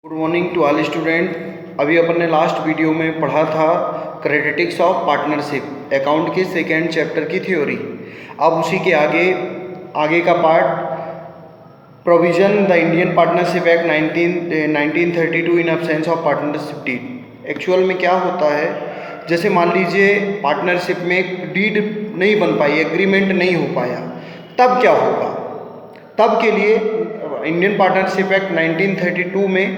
Good morning to all student. अभी अपन ने लास्ट वीडियो में पढ़ा था क्रेडिटिक्स ऑफ पार्टनरशिप, अकाउंट के सेकेंड चैप्टर की थ्योरी। अब उसी के आगे का part provision the Indian partnership act 1932 in absence of partnership deed. Actual में क्या होता है, जैसे मान लीजिए पार्टनरशिप में एक डीड नहीं बन पाई, एग्रीमेंट नहीं हो पाया, तब क्या होगा। तब के लिए इंडियन पार्टनरशिप एक्ट 1932 में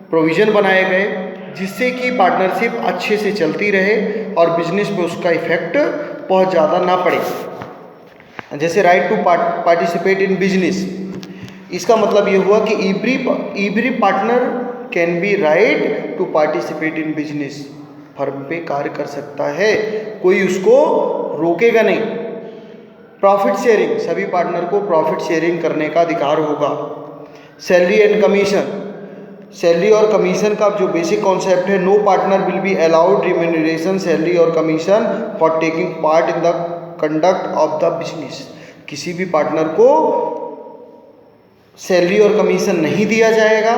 प्रोविज़न बनाए गए जिससे कि पार्टनरशिप अच्छे से चलती रहे और बिजनेस पे उसका इफेक्ट बहुत ज़्यादा ना पड़े। जैसे right to participate in business, इसका मतलब ये हुआ कि every partner can be right to participate in business. Firm पे कार्य कर सकता है, कोई उसको रोकेगा नहीं। प्रॉफिट शेयरिंग, सभी पार्टनर को प्रॉफिट शेयरिंग करने का अधिकार होगा। सैलरी एंड कमीशन, सैलरी और कमीशन का जो बेसिक कॉन्सेप्ट है, no partner will be allowed remuneration, salary और commission for taking part in the conduct of the business. किसी भी पार्टनर को सैलरी और कमीशन नहीं दिया जाएगा।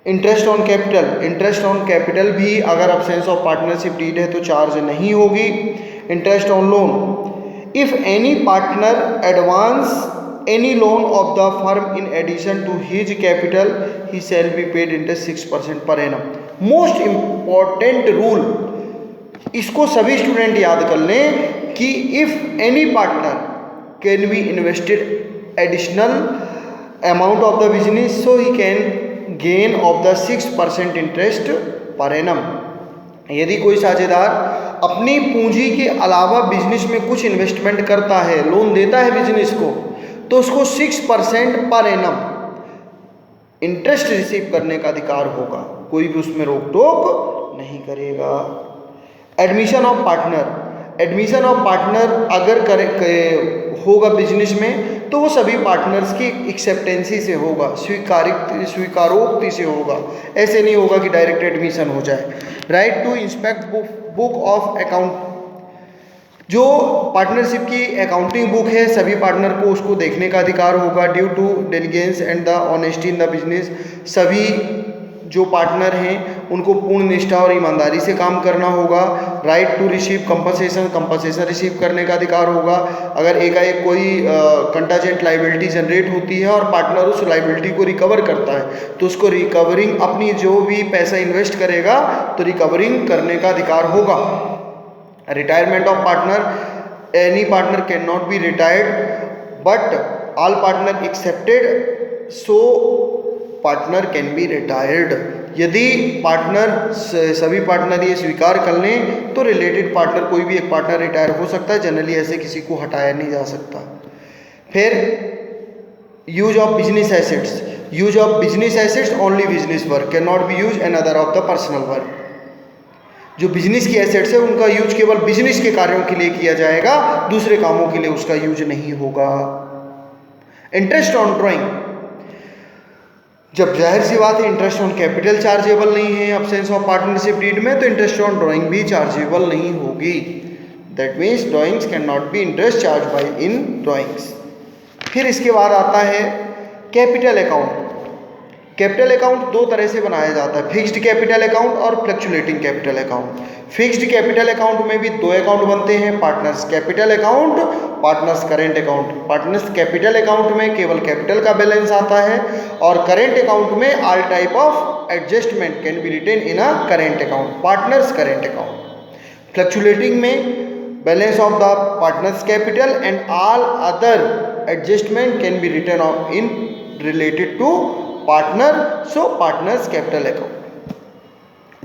Interest on capital, interest on capital भी अगर अब्सेंस ऑफ पार्टनरशिप डीड है तो चार्ज नहीं होगी। Interest on loan, if any partner advance any loan of the firm in addition to his capital, he shall be paid interest 6% per annum. Most important rule, इसको सभी student याद कर लें कि if any partner can be invested additional amount of the business, so he can gain of the 6% interest per annum. यदि कोई साझेदार अपनी पूंजी के अलावा बिजनेस में कुछ इन्वेस्टमेंट करता है, लोन देता है बिजनेस को, तो उसको 6% पर एनम इंटरेस्ट रिसीव करने का अधिकार होगा। कोई भी उसमें रोक टोक नहीं करेगा। Admission of partner, admission of partner अगर होगा बिजनेस में तो वो सभी पार्टनर्स की एक्सेप्टेंसी से होगा, स्वीकारोक्ति से होगा। ऐसे नहीं होगा कि डायरेक्ट एडमिशन हो जाए। Right to inspect book of account, जो पार्टनरशिप की अकाउंटिंग बुक है सभी पार्टनर को उसको देखने का अधिकार होगा। Due to diligence and the honesty in the business, सभी जो पार्टनर हैं उनको पूर्ण निष्ठा और ईमानदारी से काम करना होगा। Right to receive compensation, compensation receive करने का अधिकार होगा। अगर एकाएक कोई कंटाजेंट लाइबिलिटी जनरेट होती है और पार्टनर उस लाइबिलिटी को रिकवर करता है तो उसको रिकवरिंग, अपनी जो भी पैसा इन्वेस्ट करेगा तो रिकवरिंग करने का अधिकार होगा। Retirement of partner, any partner can not B retired but all partner accepted, so partner can B retired. यदि पार्टनर सभी पार्टनर ये स्वीकार कर लें तो रिलेटेड पार्टनर कोई भी एक पार्टनर रिटायर हो सकता है। जनरली ऐसे किसी को हटाया नहीं जा सकता। फिर use of business assets, use of business assets only business work can not B use N other of the personal work. जो बिजनेस की एसेट्स है उनका यूज केवल बिजनेस के कार्यों के लिए किया जाएगा, दूसरे कामों के लिए उसका यूज नहीं होगा। इंटरेस्ट ऑन ड्राइंग, जब जाहिर सी बात है इंटरेस्ट ऑन कैपिटल चार्जेबल नहीं है अब्सेंस ऑफ पार्टनरशिप डीड में, तो इंटरेस्ट ऑन ड्राइंग भी चार्जेबल नहीं होगी। That means drawings can not B interest charge by in drawings. फिर इसके बाद आता है कैपिटल अकाउंट। कैपिटल अकाउंट दो तरह से बनाया जाता है, फिक्स्ड कैपिटल अकाउंट और fluctuating capital account. Fixed capital account में भी दो अकाउंट बनते हैं, partners capital account, partners current account. Partners capital account में केवल कैपिटल का बैलेंस आता है और करेंट अकाउंट में all type of adjustment can be written in a current account, partners current account. Fluctuating में balance of the partners capital and all other adjustment can be written in related to partner, so partners capital account.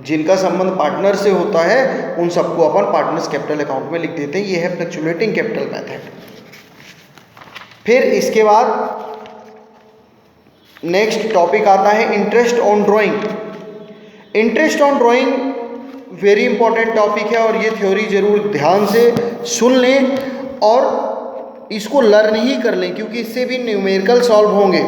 जिनका संबंध partner से होता है उन सबको अपन partners capital account में लिख देते हैं। ये है फ्लक्चुएटिंग कैपिटल मेथड। फिर इसके बाद नेक्स्ट टॉपिक आता है interest on drawing. Interest on drawing very important topic है और ये थ्योरी जरूर ध्यान से सुन लें और इसको लर्न ही कर लें, क्योंकि इससे भी न्यूमेरिकल सॉल्व होंगे।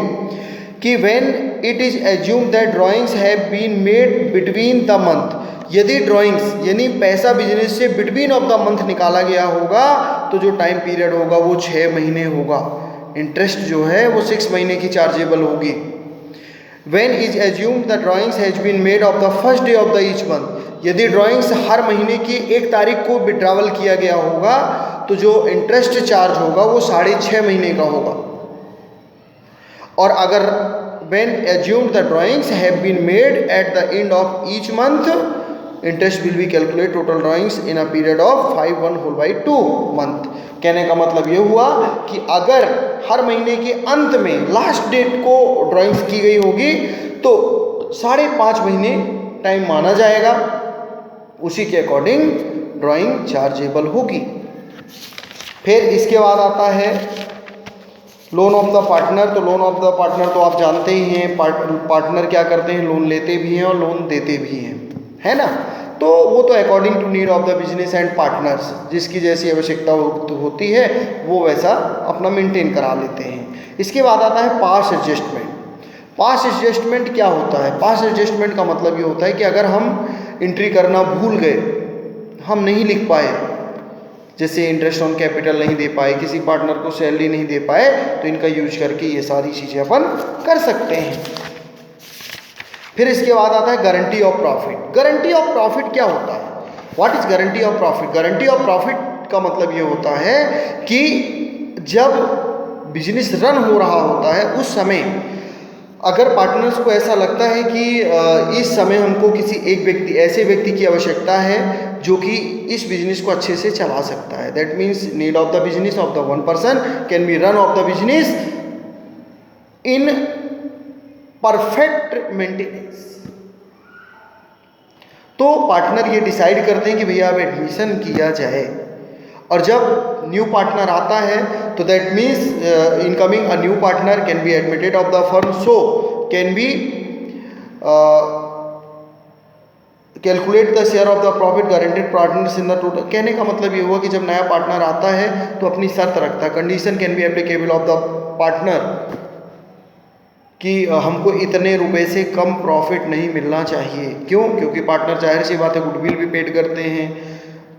कि when it is assumed that drawings have been made between the month, यदि ड्राइंग्स यानी पैसा बिजनेस से बिटवीन ऑफ द मंथ निकाला गया होगा तो जो टाइम पीरियड होगा वो 6 महीने होगा। इंटरेस्ट जो है वो 6 महीने की चार्जेबल होगी। When is assumed the drawings has been made of the first day of the each month, यदि ड्राइंग्स हर महीने की 1 तारीख को विड्रॉवल किया गया होगा तो जो इंटरेस्ट चार्ज होगा वो 6.5 महीने का होगा। और अगर when assumed the drawings have been made at the end of each month, interest will be calculated total drawings in a period of 5/1/2 month। कहने का मतलब ये हुआ कि अगर हर महीने के अंत में लास्ट डेट को ड्राइंग्स की गई होगी तो 5.5 महीने टाइम माना जाएगा, उसी के अकॉर्डिंग ड्राइंग चार्जेबल होगी। फिर इसके बाद आता है लोन ऑफ द पार्टनर। तो लोन ऑफ द पार्टनर तो आप जानते ही हैं, पार्टनर क्या करते हैं, लोन लेते भी हैं और लोन देते भी हैं, है ना। तो वो तो according to need of the business and partners, जिसकी जैसी आवश्यकता होती है वो वैसा अपना मेंटेन करा लेते हैं। इसके बाद आता है पास एडजस्टमेंट। पास एडजस्टमेंट क्या होता है? पास एडजस्टमेंट का मतलब ये होता है कि अगर हम एंट्री करना भूल गए, हम नहीं लिख पाए, जैसे इंटरेस्ट ऑन कैपिटल नहीं दे पाए, किसी पार्टनर को सैलरी नहीं दे पाए, तो इनका यूज करके ये सारी चीज़ें अपन कर सकते हैं। फिर इसके बाद आता है guarantee of profit. Guarantee of profit क्या होता है? What is guarantee of profit? Guarantee of profit का मतलब ये होता है कि जब बिजनेस रन हो रहा होता है उस समय अगर पार्टनर्स को ऐसा लगता है कि इस समय हमको किसी एक व्यक्ति, ऐसे व्यक्ति की आवश्यकता है जो कि इस बिजनेस को अच्छे से चला सकता है, that means need of the business of the one person can be run of the business in perfect maintenance. तो पार्टनर ये डिसाइड करते हैं कि भैया अब एडमिशन किया जाए, और जब न्यू पार्टनर आता है तो that means incoming a new partner can be admitted of the firm, so can be calculate the share of the profit guaranteed partners in the total. कहने का मतलब ये हुआ कि जब नया पार्टनर आता है तो अपनी शर्त रखता है, condition can be applicable of the partner, कि हमको इतने रुपए से कम प्रॉफिट नहीं मिलना चाहिए। क्यों? क्योंकि पार्टनर जाहिर सी बात है गुडविल भी पेड करते हैं,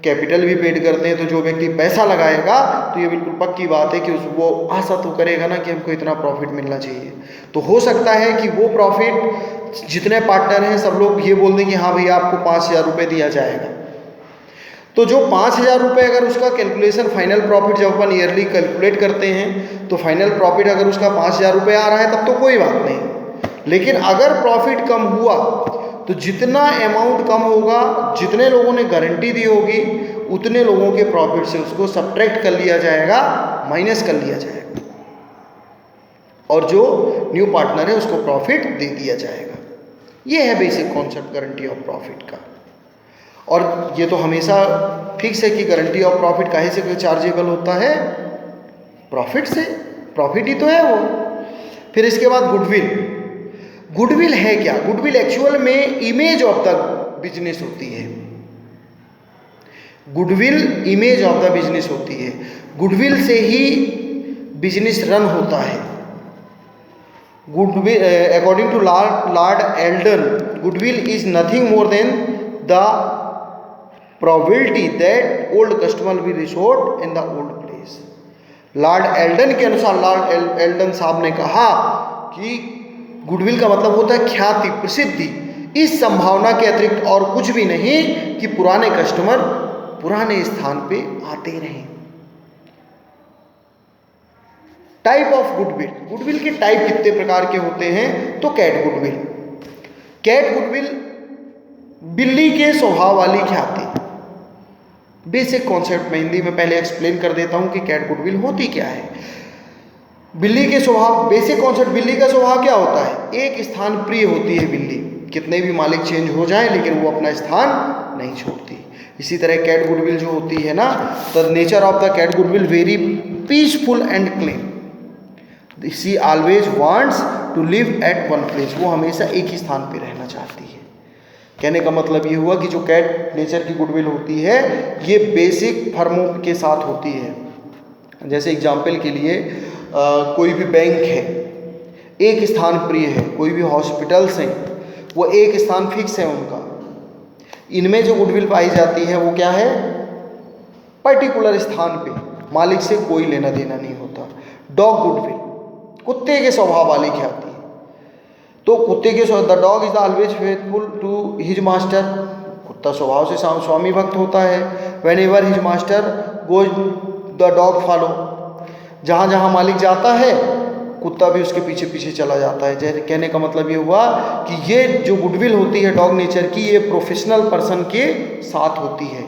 कैपिटल भी पेड करते हैं, तो जो व्यक्ति पैसा लगाएगा तो ये बिल्कुल पक्की बात है कि वो आशा तो करेगा ना कि हमको इतना प्रॉफिट मिलना चाहिए। तो हो सकता है कि वो प्रॉफिट जितने पार्टनर हैं सब लोग ये बोल दें कि हाँ भैया आपको 5,000 रुपये दिया जाएगा। तो जो 5,000 रुपये अगर उसका कैलकुलेशन फाइनल प्रॉफिट जब अपन ईयरली कैलकुलेट करते हैं तो फाइनल प्रॉफिट अगर उसका 5,000 रुपये आ रहा है तब तो कोई बात नहीं, लेकिन अगर प्रॉफिट कम हुआ तो जितना अमाउंट कम होगा, जितने लोगों ने गारंटी दी होगी उतने लोगों के प्रॉफिट से उसको सब्ट्रैक्ट कर लिया जाएगा, माइनस कर लिया जाएगा, और जो न्यू पार्टनर है उसको प्रॉफिट दे दिया जाएगा। ये है basic concept guarantee of profit का। और ये तो हमेशा फिक्स है कि गारंटी ऑफ प्रॉफिट काहे से चार्जेबल होता है? प्रॉफिट से, प्रॉफिट ही तो है वो। फिर इसके बाद गुडविल। गुडविल है क्या? गुडविल एक्चुअल में इमेज ऑफ द बिजनेस होती है। Goodwill image of the business होती है। गुडविल से ही बिजनेस रन होता है। Goodwill according to Lord Eldon, goodwill is nothing more than the probability that old customer will resort in the old place। Lord Elden के अनुसार, Lord Elden साहब ने कहा कि गुडविल का मतलब होता है ख्याति, प्रसिद्धि, इस संभावना के अतिरिक्त और कुछ भी नहीं कि पुराने कस्टमर पुराने स्थान पे आते रहें। Type of goodwill. गुडविल के टाइप कितने प्रकार के होते हैं? तो कैट गुडविल। कैट गुडविल बिल्ली के स्वभाव वाली ख्याति। बेसिक कॉन्सेप्ट में हिंदी में पहले एक्सप्लेन कर देता हूं कि कैट गुडविल होती क्या है। बिल्ली के स्वभाव, बेसिक कॉन्सेप्ट, बिल्ली का स्वभाव क्या होता है? एक स्थान प्रिय होती है बिल्ली, कितने भी मालिक चेंज हो जाए लेकिन वो अपना स्थान नहीं छोड़ती। इसी तरह कैट गुडविल जो होती है ना, the nature of the cat goodwill very peaceful and clean. She always wants to live at one place. वो हमेशा एक ही स्थान पे रहना चाहती है। कहने का मतलब ये हुआ कि जो कैट नेचर की गुडविल होती है ये बेसिक फर्मों के साथ होती है। जैसे एग्जाम्पल के लिए कोई भी बैंक है, एक स्थान प्रिय है, कोई भी हॉस्पिटल्स हैं, वो एक स्थान फिक्स है उनका। इनमें जो गुडविल पाई जाती है वो क्या है? पर्टिकुलर स्थान पे, मालिक से कोई लेना देना नहीं होता। डॉग गुडविल, कुत्ते के स्वभाव वाली ख्याति। तो कुत्ते के the dog is always faithful to his master, कुत्ता स्वभाव से स्वामी भक्त होता है। Whenever his master goes the dog follow, जहाँ जहाँ मालिक जाता है कुत्ता भी उसके पीछे पीछे चला जाता है। जैसे कहने का मतलब ये हुआ कि ये जो गुडविल होती है डॉग नेचर की, ये प्रोफेशनल पर्सन के साथ होती है।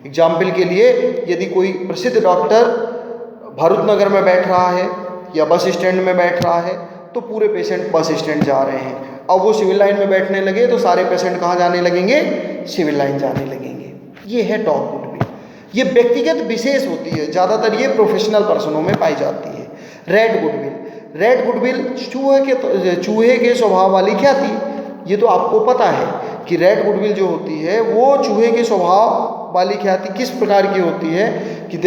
एग्जाम्पल के लिए, यदि कोई प्रसिद्ध डॉक्टर भरूचनगर में बैठ रहा है या बस स्टैंड में बैठ रहा है तो पूरे पेशेंट बस स्टैंड जा रहे हैं। अब वो सिविल लाइन में बैठने लगे तो सारे पेशेंट कहाँ जाने लगेंगे? सिविल लाइन जाने लगेंगे। ये है डॉग गुडविल। ये व्यक्तिगत विशेष होती है, ज़्यादातर ये प्रोफेशनल पर्सनों में पाई जाती है। रेड गुडविल, रेड गुडविल चूहे के स्वभाव वाली ख्याति। ये तो आपको पता है कि रेड गुडविल जो होती है वो चूहे के स्वभाव वाली ख्याति किस प्रकार की होती है कि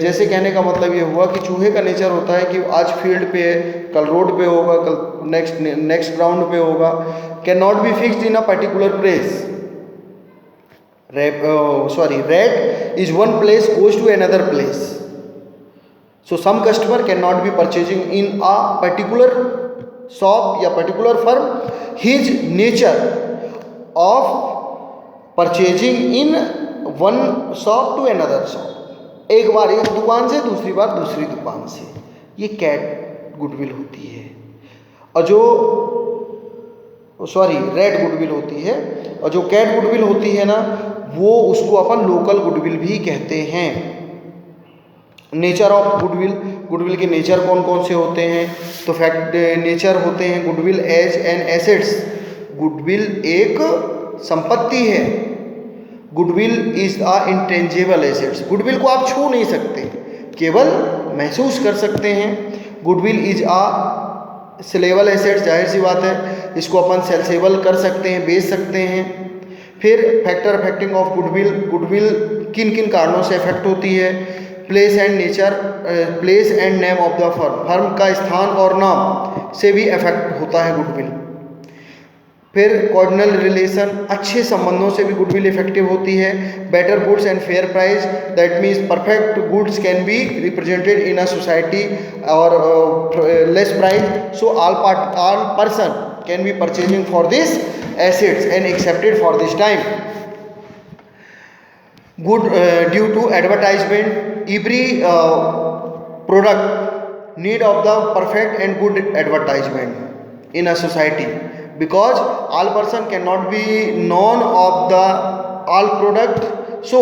जैसे कहने का मतलब ये हुआ कि चूहे का नेचर होता है कि आज फील्ड पे है, कल रोड पे होगा, कल नेक्स्ट ग्राउंड पे होगा। Can not be fixed in a particular place. Rat is one place goes to another place. So some customer cannot be purchasing in a particular shop या particular firm. His nature of purchasing in one shop to another shop, एक बार एक दुकान से दूसरी बार दूसरी दुकान से, ये कैट गुडविल होती है। और जो रेड गुडविल होती है। और जो कैट गुडविल होती है ना, वो उसको अपन लोकल गुडविल भी कहते हैं। नेचर ऑफ गुडविल, गुडविल के नेचर कौन कौन से होते हैं? तो फैक्ट नेचर होते हैं goodwill as an assets, goodwill एक संपत्ति है। Goodwill is a intangible assets, goodwill को आप छू नहीं सकते, केवल महसूस कर सकते हैं। Goodwill is a saleable assets, जाहिर सी बात है, इसको अपन सेल्सेबल कर सकते हैं, बेच सकते हैं। फिर factor affecting of goodwill, goodwill किन किन कारणों से अफेक्ट होती है? Place and nature, place and name of the firm, firm का स्थान और नाम से भी अफेक्ट होता है गुडविल। फिर कॉर्डिनल रिलेशन, अच्छे संबंधों से भी गुडविल इफेक्टिव होती है। Better goods and fair price, that means perfect goods can be represented in a society और less price, so all person can be purchasing for this assets and accepted for this time. Good due to advertisement, every product need of the perfect and good advertisement in a society, because all person cannot be known of the all product, so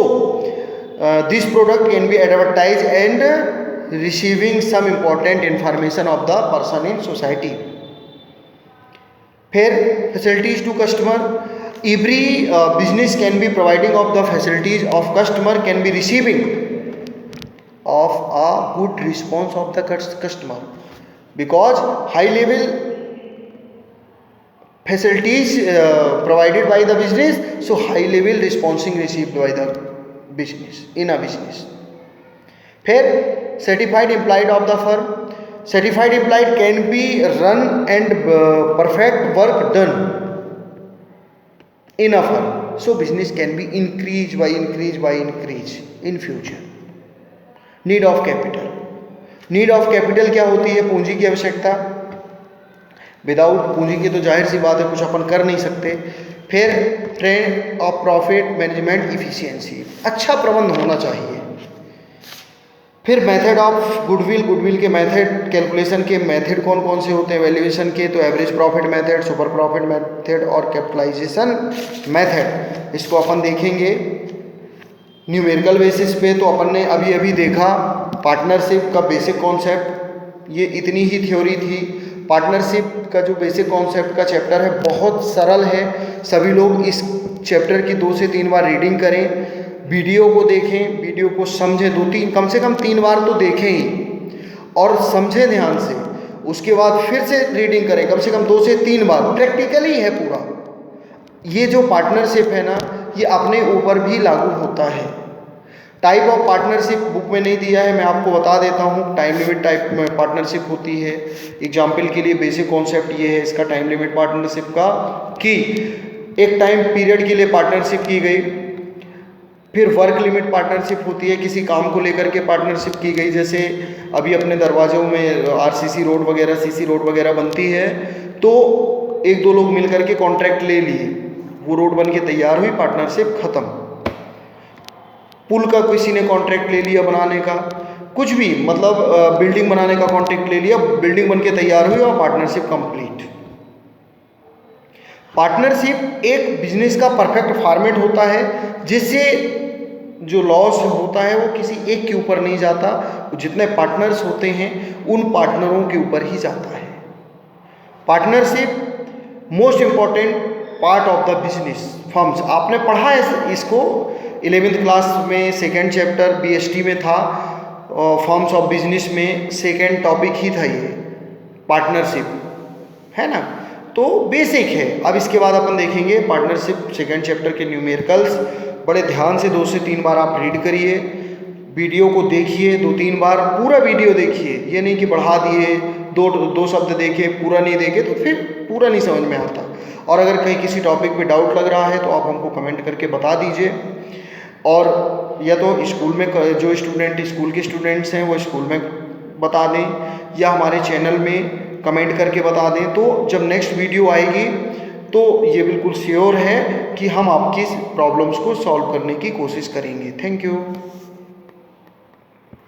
this product can be advertised and receiving some important information of the person in society. फिर facilities to customer, every business can be providing of the facilities of customer can be receiving of a good response of the customer, because high level facilities provided by the business, so high level responding received by the business in a business. फिर certified employee of the firm, certified employee can be run and perfect work done in a firm, so business can be increased in future. Need of capital, need of capital क्या होती है? पूंजी की आवश्यकता। Without पूंजी के तो जाहिर सी बात है कुछ अपन कर नहीं सकते। फिर trend of profit management efficiency, अच्छा प्रबंध होना चाहिए। फिर मेथड ऑफ गुडविल, गुडविल के मेथड, कैलकुलेशन के मेथड कौन कौन से होते हैं वैल्यूएशन के? तो average profit method, super profit method और कैपिटलाइजेशन मेथड, इसको अपन देखेंगे न्यूमेरिकल बेसिस पे। तो अपन ने अभी अभी देखा पार्टनरशिप का बेसिक कॉन्सेप्ट, ये इतनी ही थ्योरी थी। पार्टनरशिप का जो बेसिक कॉन्सेप्ट का चैप्टर है बहुत सरल है, सभी लोग इस चैप्टर की 2 से 3 बार रीडिंग करें, वीडियो को देखें, वीडियो को समझें, कम से कम 3 बार तो देखें ही और समझें ध्यान से। उसके बाद फिर से रीडिंग करें कम से कम 2 से 3 बार, प्रैक्टिकली है पूरा। ये जो पार्टनरशिप है ना, ये अपने ऊपर भी लागू होता है। टाइप ऑफ पार्टनरशिप बुक में नहीं दिया है, मैं आपको बता देता हूँ। टाइम लिमिट टाइप में पार्टनरशिप होती है। एग्जाम्पल के लिए बेसिक कॉन्सेप्ट ये है इसका टाइम लिमिट पार्टनरशिप का, कि एक टाइम पीरियड के लिए पार्टनरशिप की गई। फिर वर्क लिमिट पार्टनरशिप होती है, किसी काम को लेकर के पार्टनरशिप की गई। जैसे अभी अपने दरवाज़ों में आरसीसी रोड वगैरह, सीसी रोड वगैरह बनती है, तो एक दो लोग मिलकर के कॉन्ट्रैक्ट ले लिए, वो रोड बन के तैयार हुई, पार्टनरशिप खत्म। पुल का किसी ने कॉन्ट्रैक्ट ले लिया बनाने का, कुछ भी मतलब बिल्डिंग बनाने का कॉन्ट्रैक्ट ले लिया, बिल्डिंग बन के तैयार हुई और पार्टनरशिप कंप्लीट। पार्टनरशिप एक बिजनेस का परफेक्ट फॉर्मेट होता है जिससे जो लॉस होता है वो किसी एक के ऊपर नहीं जाता, जितने पार्टनर्स होते हैं उन पार्टनरों के ऊपर ही जाता है। Partnership most important part of the business firms. आपने पढ़ा है इसको 11th क्लास में, सेकेंड चैप्टर BST में था, फर्म्स ऑफ बिजनेस में सेकेंड टॉपिक ही था ये पार्टनरशिप, है ना। तो बेसिक है। अब इसके बाद अपन देखेंगे पार्टनरशिप सेकेंड चैप्टर के न्यूमेरिकल्स। बड़े ध्यान से 2 से 3 बार आप रीड करिए, वीडियो को देखिए 2-3 बार, पूरा वीडियो देखिए। ये नहीं कि बढ़ा दिए, दो शब्द देखे, पूरा नहीं देखे तो फिर पूरा नहीं समझ में आता। और अगर कहीं किसी टॉपिक पे डाउट लग रहा है तो आप हमको कमेंट करके बता दीजिए। और या तो स्कूल में जो स्कूल के स्टूडेंट्स हैं वो स्कूल में बता दें, या हमारे चैनल में कमेंट करके बता दें। तो जब नेक्स्ट वीडियो आएगी तो ये बिल्कुल श्योर है कि हम आपकी प्रॉब्लम्स को सॉल्व करने की कोशिश करेंगे। Thank you.